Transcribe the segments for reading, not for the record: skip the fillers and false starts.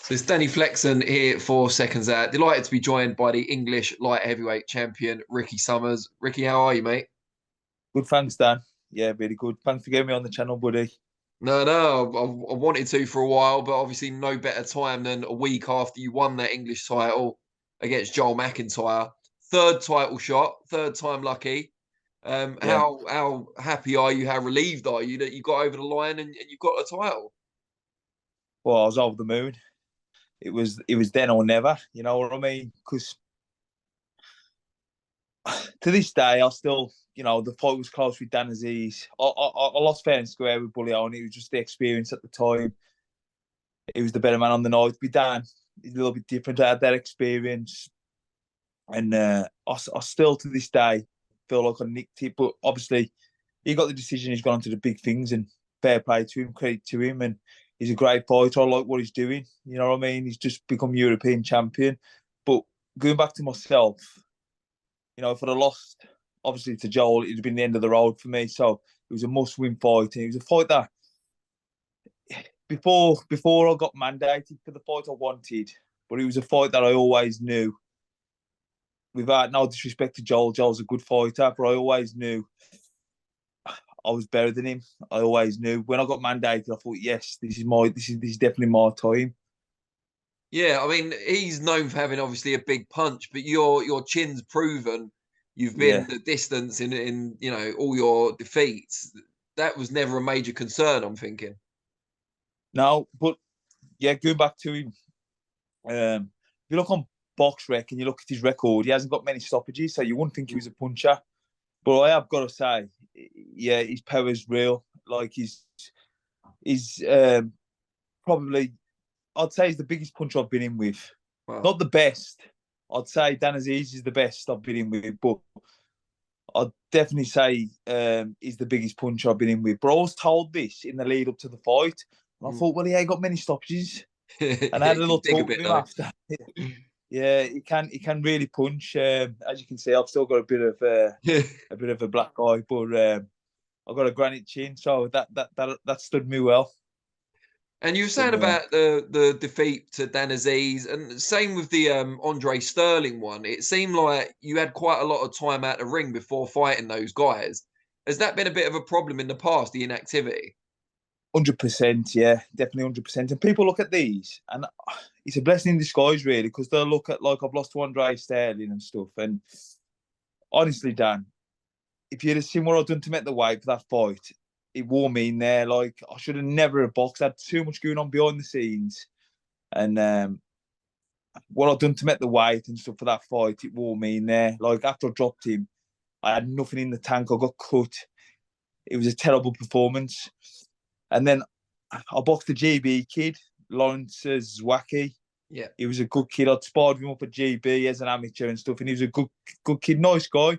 So it's Danny Flexen here for Seconds Out. Delighted to be joined by the English light heavyweight champion, Ricky Summers. Ricky, how are you, mate? Good, thanks, Dan. Yeah, really good. Thanks for getting me on the channel, buddy. No, I wanted to for a while, but obviously no better time than a week after you won that English title against Joel McIntyre. Third title shot, third time lucky. Yeah. How happy are you? How relieved are you that you got over the line and you got a title? Well, I was over the moon. It was then or never. You know what I mean? Because to this day, I still, the fight was close with Dan Azeez. I lost fair and square with Bully on. It was just the experience at the time. He was the better man on the night. With Dan, it's a little bit different. I had that experience, and I still to this day feel like I nicked it. But obviously, he got the decision. He's gone on to the big things, and fair play to him, credit to him, and he's a great fighter. I like what he's doing. You know what I mean? He's just become European champion. But going back to myself, if I'd have lost, obviously to Joel, it'd have been the end of the road for me. So it was a must-win fight, and it was a fight that before I got mandated for the fight I wanted, but it was a fight that I always knew. Without no disrespect to Joel, Joel's a good fighter, but I always knew I was better than him. I always knew. When I got mandated, I thought, yes, this is definitely my time. Yeah, I mean, he's known for having obviously a big punch, but your chin's proven you've been Yeah. the distance in all your defeats. That was never a major concern, I'm thinking. No, but yeah, going back to him, if you look on BoxRec and you look at his record, he hasn't got many stoppages, so you wouldn't think he was a puncher. But I have got to say, yeah, his power is real. Like he's probably, I'd say, he's the biggest puncher I've been in with. Wow. Not the best. I'd say Dan Azeez is the best I've been in with, but I'd definitely say he's the biggest puncher I've been in with. But I was told this in the lead up to the fight, and I Mm. thought, well, he ain't got many stoppages. And I had a He can little dig a talk with bit him though. after. Yeah, he can really punch. As you can see, I've still got a bit of a black eye, but I've got a granite chin, so that stood me well. And you were saying And about the defeat to Dan Azeez, and same with the Andre Sterling one. It seemed like you had quite a lot of time out the ring before fighting those guys. Has that been a bit of a problem in the past, the inactivity? 100%, yeah, definitely 100%. And people look at these, and it's a blessing in disguise, really, because they'll look at like I've lost to Andre Sterling and stuff. And honestly, Dan, if you'd have seen what I've done to make the weight for that fight, it wore me in there. Like I should have never have boxed. I had too much going on behind the scenes, and what I've done to make the weight and stuff for that fight, it wore me in there. Like after I dropped him, I had nothing in the tank. I got cut. It was a terrible performance. And then I boxed the GB kid, Lawrence Zwacky. Yeah. He was a good kid. I'd sparred him up at GB as an amateur and stuff, and he was a good kid, nice guy.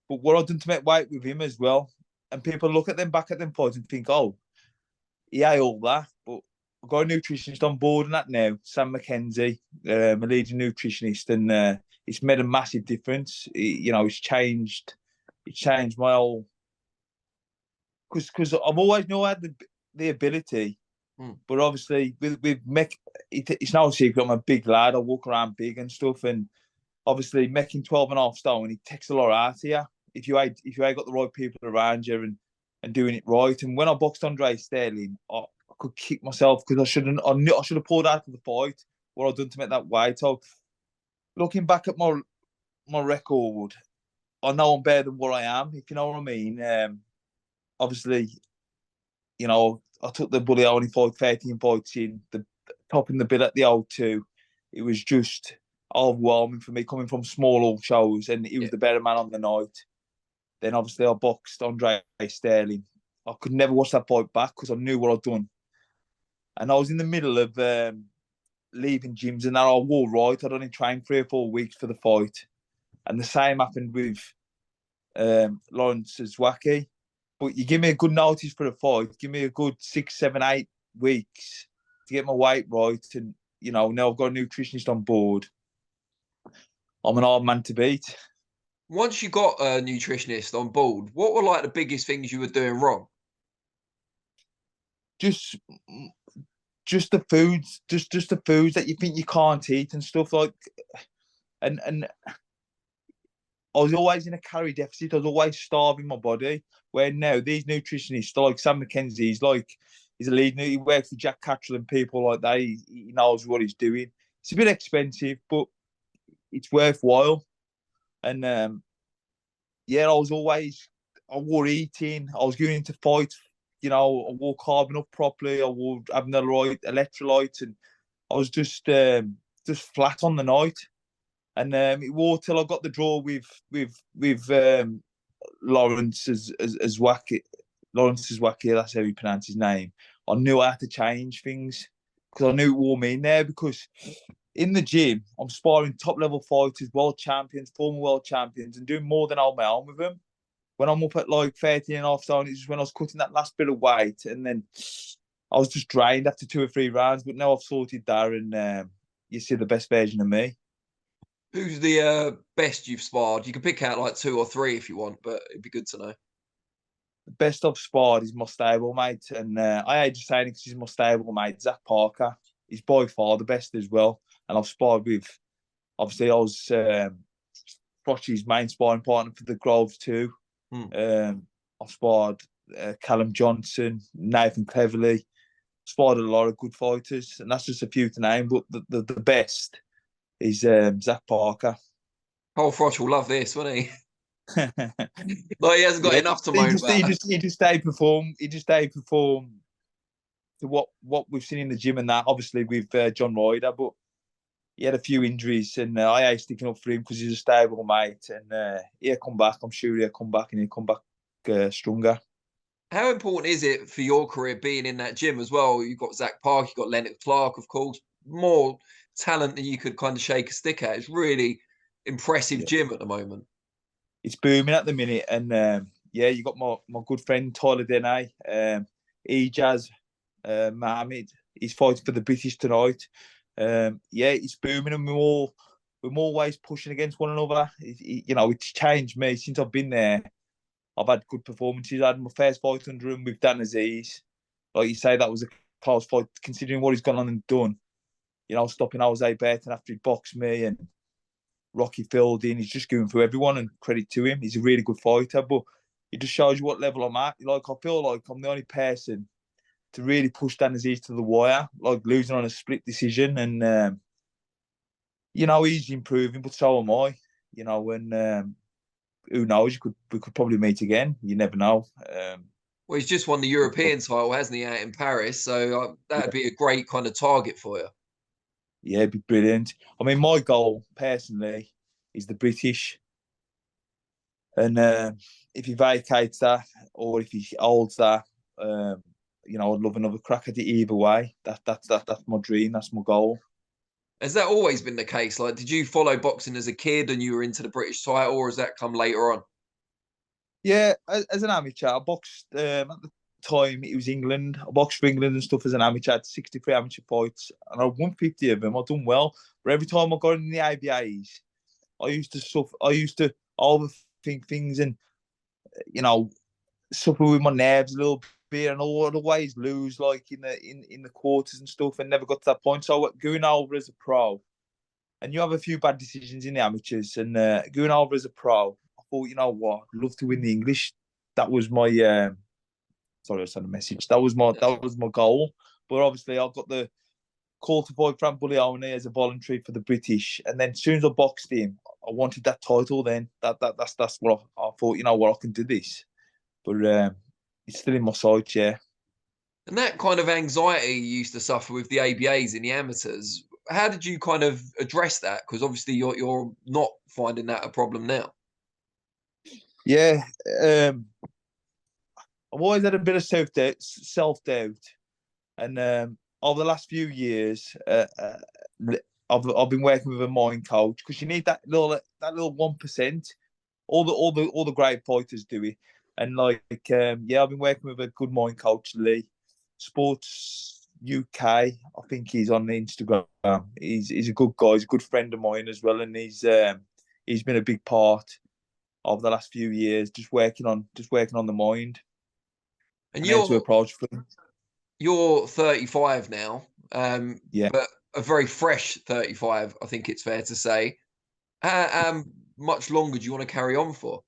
But what I've done to make weight with him as well, and people look at them back at them fights and think, oh, he ain't all that. But I've got a nutritionist on board and that now, Sam McKenzie, a leading nutritionist, and it's made a massive difference. It's changed my whole because I've always known I had the ability, Mm. but obviously with it's no secret I'm a big lad. I walk around big and stuff, and obviously making 12 and a half stone, it takes a lot out of you if you ain't got the right people around you and doing it right. And when I boxed Andre Sterling, I could kick myself because I knew I should have pulled out of the fight. What I've done to make that weight. So looking back at my record, I know I'm better than what I am. If you know what I mean. Obviously, I took the bully only fight 13 fights in the top in the bill at the O2. It was just overwhelming for me coming from small shows, and he Yeah. was the better man on the night. Then obviously I boxed Andre Sterling. I could never watch that fight back because I knew what I'd done, and I was in the middle of leaving gyms, and that I wore right. I'd only trained 3 or 4 weeks for the fight, and the same happened with Lawrence Zwacky. But you give me a good notice for the fight, give me a good 6, 7, 8 weeks to get my weight right, and now I've got a nutritionist on board. I'm an hard man to beat. Once you got a nutritionist on board, what were like the biggest things you were doing wrong? Just just the foods, just the foods that you think you can't eat and stuff like, and I was always in a calorie deficit. I was always starving my body. Where now these nutritionists, like Sam McKenzie, he's a lead. He works for Jack Cattrall and people like that. He knows what he's doing. It's a bit expensive, but it's worthwhile. And yeah, I was eating. I was going into fights. You know, I was carving up properly. I was having the right electrolytes, and I was just flat on the night. And it was till I got the draw with Lawrence as Wacky. Lawrence is Wacky. That's how he pronounced his name. I knew I had to change things because I knew it wore me in there. Because in the gym, I'm sparring top level fighters, world champions, former world champions, and doing more than on my own with them. When I'm up at like 13 and a half stone, it's just when I was cutting that last bit of weight, and then I was just drained after 2 or 3 rounds. But now I've sorted that, and you see the best version of me. Who's the best you've sparred? You can pick out like 2 or 3 if you want, but it'd be good to know. The best I've sparred is my stable mate, and I hate just saying it because he's my stable mate, Zach Parker. He's by far the best as well. And I've sparred with, obviously, I was Froshy's main sparring partner for the Groves too. I've sparred Callum Johnson, Nathan Cleverly. Sparred a lot of good fighters, and that's just a few to name. But the best is Zach Parker. Oh, Frosh will love this, won't he? Like he hasn't got enough to moan about. He just stayed perform. He just stayed perform to what we've seen in the gym and that. Obviously with John Ryder, but he had a few injuries, and I ain't sticking up for him because he's a stable mate, and he'll come back. I'm sure he'll come back, and he'll come back stronger. How important is it for your career being in that gym as well? You've got Zach Park, you've got Leonard Clark, of course, more talent than you could kind of shake a stick at. It's really impressive gym at the moment. It's booming at the minute, and yeah, you got my good friend Tyler Deney, Ejaz Mohammed. He's fighting for the British tonight. Yeah, it's booming, and we're always pushing against one another. You know, it's changed me since I've been there. I've had good performances. I had my first fight under him with Dan Azeez. Like you say, that was a close fight, considering what he's gone on and done. You know, stopping Jose Burton after he boxed me, and Rocky Fielding. He's just going through everyone, and credit to him. He's a really good fighter, but it just shows you what level I'm at. Like, I feel like I'm the only person to really push Dan Azeez to the wire, like losing on a split decision. And, you know, he's improving, but so am I. You know, and who knows? We could probably meet again. You never know. Well, he's just won the European title, hasn't he, out in Paris? So that'd be a great kind of target for you. Yeah, it'd be brilliant. I mean, my goal personally is the British. And if he vacates that, or if he holds that, you know, I'd love another crack at it either way. That's my dream. That's my goal. Has that always been the case? Like, did you follow boxing as a kid and you were into the British title, or has that come later on? Yeah, as an amateur, I boxed at the time. It was England. I boxed for England and stuff as an amateur. I had 63 amateur fights, and I won 50 of them. I've done well. But every time I got in the ABAs, I used to suffer. I used to overthink things, and you know, suffer with my nerves a little bit, and I'd always lose like in the quarters and stuff, and never got to that point. So going over as a pro, and you have a few bad decisions in the amateurs, and going over as a pro, I thought, you know what, I'd love to win the English. That was my sorry, I sent a message. That was my goal. But obviously, I got the call to fight Frank Bullione as a voluntary for the British, and then as soon as I boxed him, I wanted that title. Then that's what I thought. You know what, I can do this. But it's still in my sights, yeah. And that kind of anxiety you used to suffer with the ABAs in the amateurs, how did you kind of address that? Because obviously you're not finding that a problem now. Yeah, I've always had a bit of self doubt, and over the last few years, I've been working with a mind coach because you need that little 1%. All the great fighters do it, and like yeah, I've been working with a good mind coach, Lee Sports UK. I think he's on the Instagram. He's a good guy. He's a good friend of mine as well, and he's been a big part of the last few years, just working on the mind and how to approach them. You're 35 now. Yeah, but a very fresh 35, I think it's fair to say. How much longer do you want to carry on for?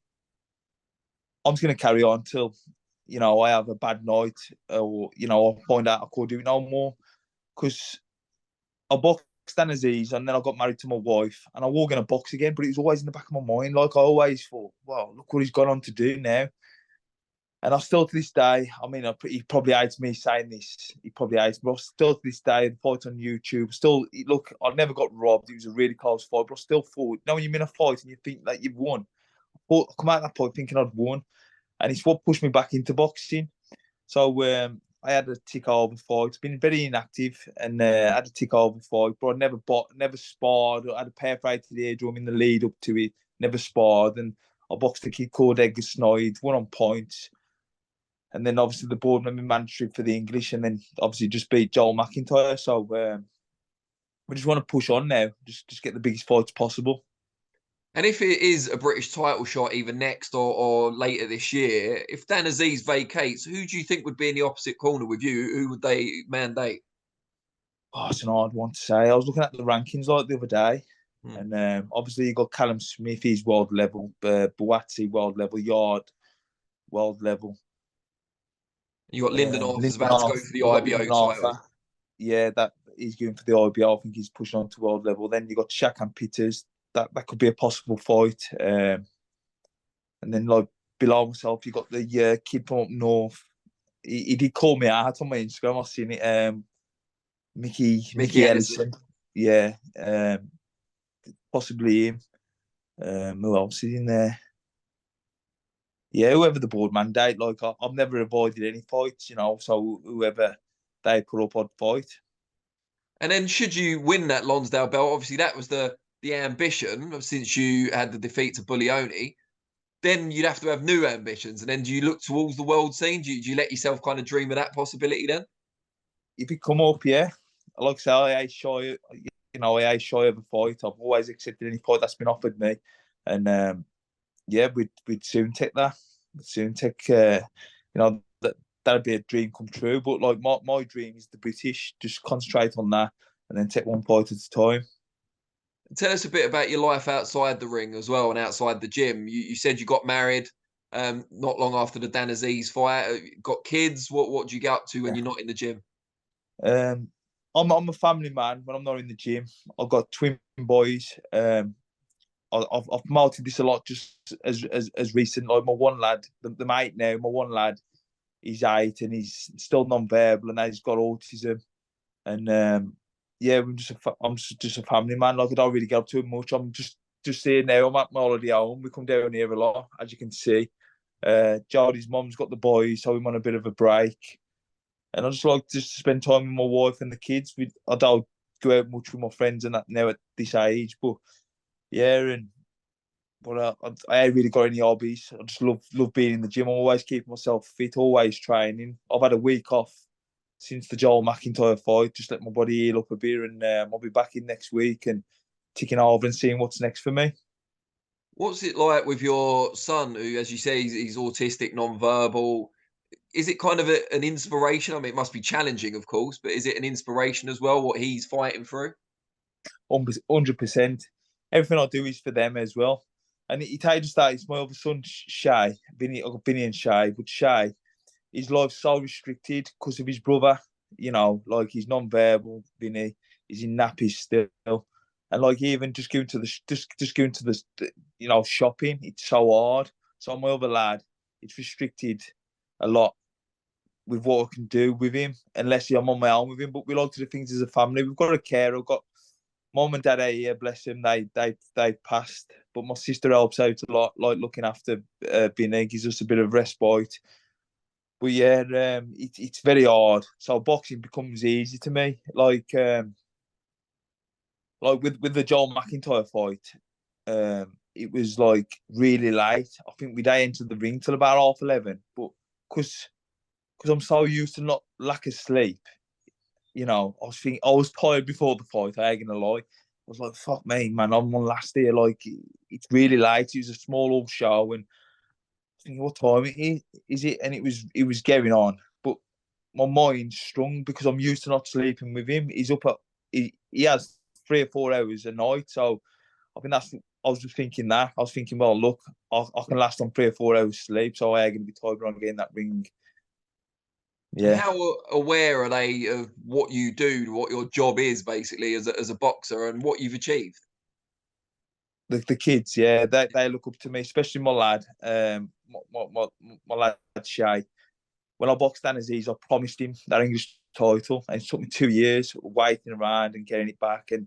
I'm just gonna carry on till I have a bad night, or I find out I could do it no more. Because I boxed Dan Azeez, and then I got married to my wife, and I was gonna box again, but it was always in the back of my mind. Like I always thought, well, look what he's gone on to do now. And I still to this day, I mean, he probably hates me saying this. He probably hates me, but still to this day, the fight on YouTube, still, look, I never got robbed. It was a really close fight, but I still thought, when you're in a fight and you think that you've won, I come out of that point thinking I'd won. And it's what pushed me back into boxing. So I had a tick over fight. Been very inactive, and had a tick over fight, but I never sparred. I had a perforated eardrum in the lead up to it. Never sparred, and I boxed a kid called Edgar Snoid, won on points, and then obviously the board made me mandatory for the English, and then obviously just beat Joel McIntyre. So we just want to push on now, just get the biggest fights possible. And if it is a British title shot either next or later this year, if Dan Azeez vacates, who do you think would be in the opposite corner with you? Who would they mandate? Oh, it's an hard one to say. I was looking at the rankings like the other day, Hmm. and obviously you got Callum Smith, he's world level, Buatsi world level, Yard world level. You got Lyndon Arthur's Lyndon about to go Arthur, for the you got IBO Lyndon title. Arthur. Yeah, that he's going for the IBO. I think he's pushing on to world level. Then you got Shaq and Peters. That could be a possible fight. And then like below myself, you got the kid from up north. He did call me out on my Instagram. I've seen it. Mickey Mickey Ellison. Ellison. Yeah, possibly him. Who else is in there? Yeah, whoever the board mandate. Like I've never avoided any fights, So whoever they put up, I'd fight. And then should you win that Lonsdale belt, obviously that was the ambition since you had the defeat to Bullioni. Then you'd have to have new ambitions. And then do you look towards the world scene? Do you let yourself kind of dream of that possibility then? If it come up, yeah. Like I say, I ain't shy. I ain't shy of a fight. I've always accepted any fight that's been offered me, and yeah, we'd soon take that. We'd soon take, that'd be a dream come true. But like my dream is the British. Just concentrate on that, and then take one fight at a time. Tell us a bit about your life outside the ring as well and outside the gym. You said you got married not long after the Dan Azeez fight. Got kids. What do you get up to when Yeah. you're not in the gym? I'm a family man when I'm not in the gym. I've got twin boys. I've promoted this a lot just as recent. Like my one lad, the mate now, my one lad, he's 8 and he's still non-verbal and he's got autism. And yeah, I'm just a family man. Like I don't really get up too much. I'm just here now. I'm at my holiday home. We come down here a lot, as you can see. Jodie's mum's got the boys, so I'm on a bit of a break. And I just like to spend time with my wife and the kids. I don't go out much with my friends and that now at this age, but yeah, but I ain't really got any hobbies. I just love being in the gym. I'm always keeping myself fit, always training. I've had a week off since the Joel McIntyre fight, just let my body heal up a bit, and I'll be back in next week and ticking over and seeing what's next for me. What's it like with your son, who, as you say, he's autistic, non-verbal? Is it kind of an inspiration? I mean, it must be challenging, of course, but is it an inspiration as well, what he's fighting through? 100%. Everything I do is for them as well. And it just that it's my other son, Shay. I've got Vinny and Shay, but Shay, his life's so restricted because of his brother. Like he's non-verbal, Vinny. He's in nappies still, and like even just going to the just going to the shopping, it's so hard. So my other lad, it's restricted a lot with what I can do with him, unless I'm on my own with him. But we like to do things as a family. We've got a care. I've got mum and dad out here, bless them. They passed, but my sister helps out a lot, like looking after Vinny, gives us a bit of respite. But yeah, it's very hard. So boxing becomes easy to me. Like with the Joel McIntyre fight, it was like really late. I think we didn't enter the ring till about 11:30. But because I'm so used to not lack of sleep, I was tired before the fight. I ain't gonna lie. I was like, fuck me, man. I'm on last year. Like it's really late. It was a small old show, and I was thinking, what time is it? And it was getting on. But my mind's strung because I'm used to not sleeping with him. He's up at he has 3 or 4 hours a night, so I think that's. I was just thinking that. I was thinking, well, look, I can last on 3 or 4 hours sleep, so I ain't gonna be tired when I get in that ring. And Yeah, how aware are they of what you do, what your job is basically as a boxer, and what you've achieved? the kids, yeah, they look up to me, especially my lad, my lad Shay. When I boxed Dan Azeez, I promised him that English title, and it took me 2 years waiting around and getting it back. And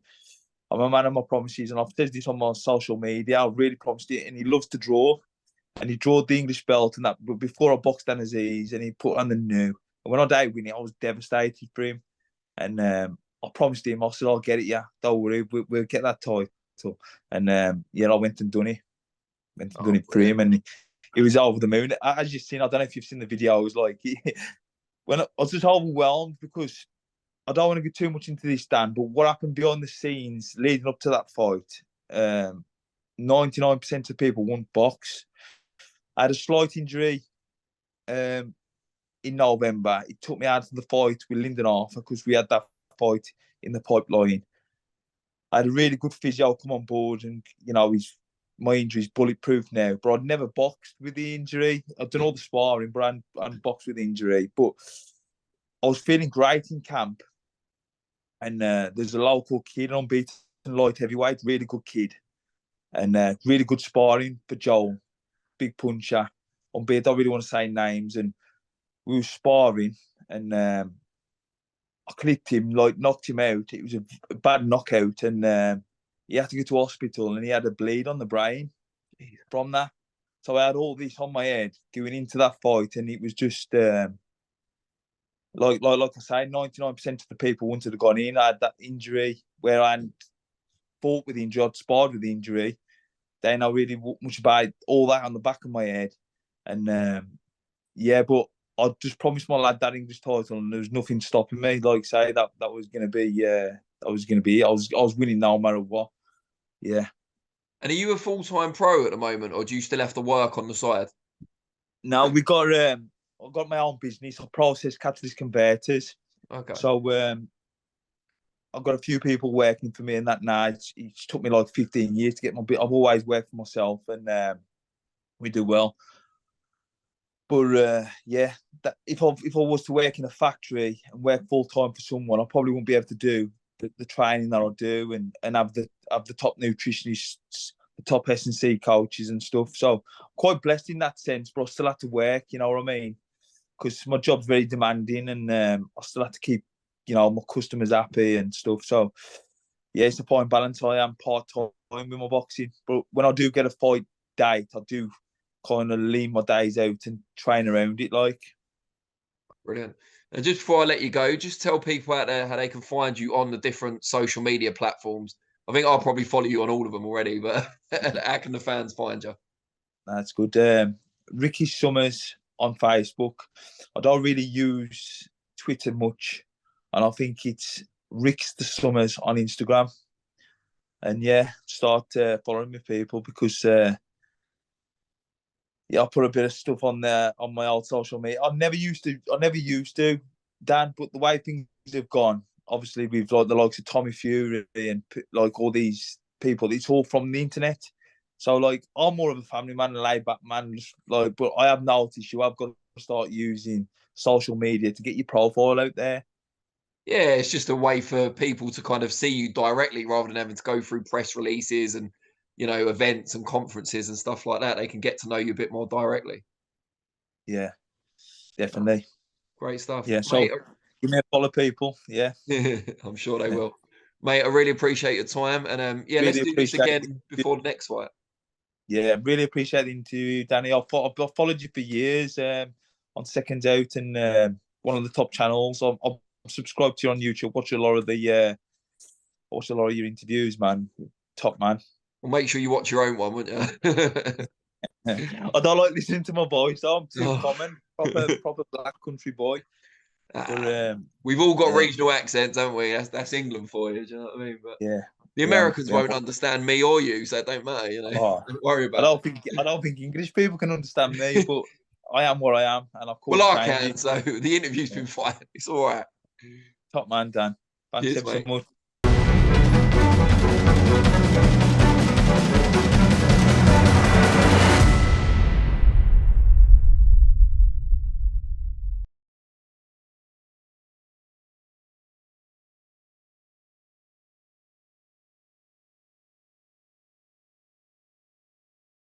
I'm a man of my promises, and I've said this on my social media. I really promised it, and he loves to draw, and he drew the English belt, and that. But before I boxed Dan Azeez, and he put on the new. And when I did win it, I was devastated for him, and I promised him. I said, "I'll get it, yeah. Don't worry, we'll get that title." And yeah, I went and done it. Went and done Oh, it for him, brilliant. and he was over the moon. As you've seen, I don't know if you've seen the videos. Like when I was just overwhelmed because I don't want to get too much into this, Dan. But what happened behind the scenes leading up to that fight? 99% of people won't box. I had a slight injury in November. It took me out of the fight with Lyndon Arthur because we had that fight in the pipeline. I had a really good physio come on board, and my injury's bulletproof now. But I'd never boxed with the injury. I've done all the sparring, but I hadn't boxed with the injury. But I was feeling great in camp, and there's a local kid, unbeaten light heavyweight, really good kid, and really good sparring for Joel, big puncher. Unbeaten, I don't really want to say names, and we were sparring, and I clipped him, like knocked him out. It was a bad knockout, and he had to go to hospital, and he had a bleed on the brain from that. So I had all this on my head going into that fight, and it was just like I say, 99% of the people wanted to have gone in. I had that injury where I hadn't fought with the injury, I'd sparred with the injury. Then I really much about all that on the back of my head, and yeah, but I just promised my lad that English title, and there was nothing stopping me. Like I say, that was going to be, that was going to be. I was winning no matter what. Yeah. And are you a full-time pro at the moment, or do you still have to work on the side? Now I got my own business. I process catalyst converters. Okay. So I've got a few people working for me, and that now it took me like 15 years to get my bit. I've always worked for myself, and we do well. But yeah, that if I was to work in a factory and work full time for someone, I probably wouldn't be able to do the training that I do, and have the top nutritionists, the top S&C coaches and stuff. So I'm quite blessed in that sense, but I still have to work. You know what I mean? Because my job's very demanding, and I still have to keep my customers happy and stuff. So yeah, it's a fine balance. I am part time with my boxing, but when I do get a fight date, I do kind of lean my days out and train around it. Like, Brilliant. And just before I let you go, just tell people out there how they can find you on the different social media platforms. I think I'll probably follow you on all of them already, but how can the fans find you? that's good. Ricky Summers on Facebook. I don't really use Twitter much, and I think it's Rick's the Summers on Instagram. And yeah, start following me, people, because yeah, I put a bit of stuff on there on my old social media. I never used to, Dan, but the way things have gone, obviously with like the likes of Tommy Fury and like all these people, it's all from the internet. So like, I'm more of a family man, a laid back man, just like. But I have noticed you have got to start using social media to get your profile out there. Yeah, it's just a way for people to kind of see you directly rather than having to go through press releases and, events and conferences and stuff like that. They can get to know you a bit more directly. Yeah, Oh, definitely. great stuff, Yeah, mate. so give me a follow, people. Yeah, I'm sure they will. Mate, I really appreciate your time. And yeah, let's really do this appreciate again it. before the next fight. Yeah, really appreciate the interview, Danny. I've followed you for years on Seconds Out, and one of the top channels. I've subscribed to you on YouTube. Watch a lot of your interviews, man. Top man. Well, make sure you watch your own one, won't you? I don't like listening to my voice. I'm too Oh. common, proper black country boy. But We've all got yeah, regional accents, haven't we? That's England for you. Do you know what I mean? But yeah, the yeah. Americans won't understand me or you, so it don't matter. Oh, Don't worry about it. I don't think English people can understand me, but I am what I am, and I've called Well, the I same. can. So the interview's been fine. It's all right. Top man, Dan. Thanks Cheers, ever so mate. much.